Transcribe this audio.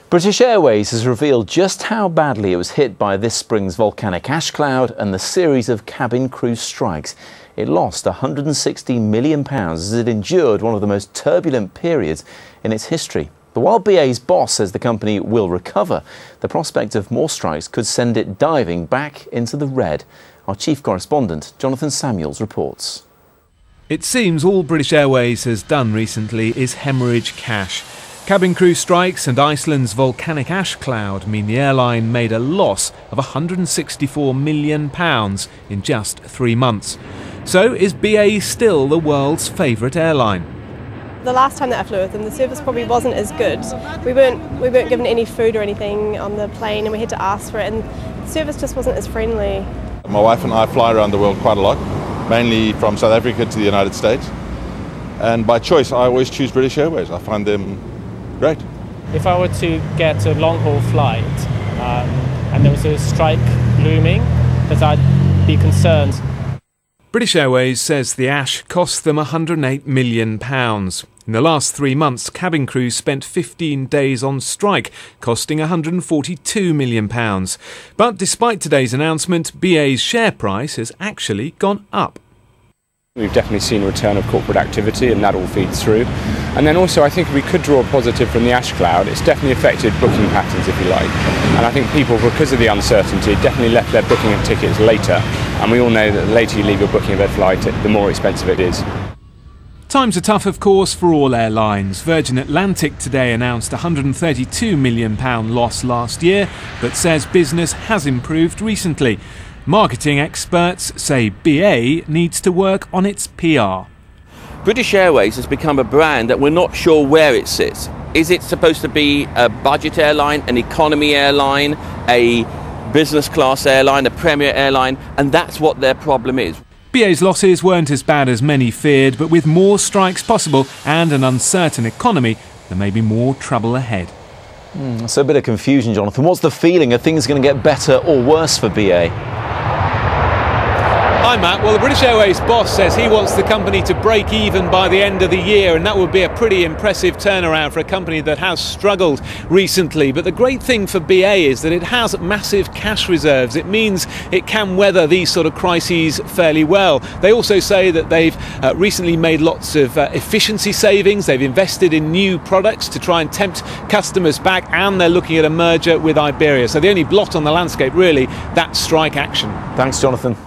British Airways has revealed just how badly it was hit by this spring's volcanic ash cloud and the series of cabin crew strikes. It lost £160 million as it endured one of the most turbulent periods in its history. But while BA's boss says the company will recover, the prospect of more strikes could send it diving back into the red. Our chief correspondent, Jonathan Samuels, reports. It seems all British Airways has done recently is hemorrhage cash. Cabin crew strikes and Iceland's volcanic ash cloud mean the airline made a loss of £164 million in just 3 months. So is BA still the world's favourite airline? The last time that I flew with them, the service probably wasn't as good. We weren't given any food or anything on the plane, and we had to ask for it, and the service just wasn't as friendly. My wife and I fly around the world quite a lot, mainly from South Africa to the United States. And by choice, I always choose British Airways. I find them great. If I were to get a long-haul flight and there was a strike looming, that I'd be concerned. British Airways says the ash cost them £108 million. In the last 3 months, cabin crew spent 15 days on strike, costing £142 million. But despite today's announcement, BA's share price has actually gone up. We've definitely seen a return of corporate activity, and that all feeds through. And then also I think we could draw a positive from the ash cloud. It's definitely affected booking patterns, if you like. And I think people, because of the uncertainty, definitely left their booking of tickets later. And we all know that the later you leave your booking of a flight, the more expensive it is. Times are tough, of course, for all airlines. Virgin Atlantic today announced a £132 million loss last year, but says business has improved recently. Marketing experts say BA needs to work on its PR. British Airways has become a brand that we're not sure where it sits. Is it supposed to be a budget airline, an economy airline, a business class airline, a premier airline? And that's what their problem is. BA's losses weren't as bad as many feared, but with more strikes possible and an uncertain economy, there may be more trouble ahead. So a bit of confusion, Jonathan. What's the feeling? Are things going to get better or worse for BA? Hi Matt, well the British Airways boss says he wants the company to break even by the end of the year, and that would be a pretty impressive turnaround for a company that has struggled recently. But the great thing for BA is that it has massive cash reserves. It means it can weather these sort of crises fairly well. They also say that they've recently made lots of efficiency savings. They've invested in new products to try and tempt customers back, and they're looking at a merger with Iberia. So the only blot on the landscape really, that strike action. Thanks, Jonathan.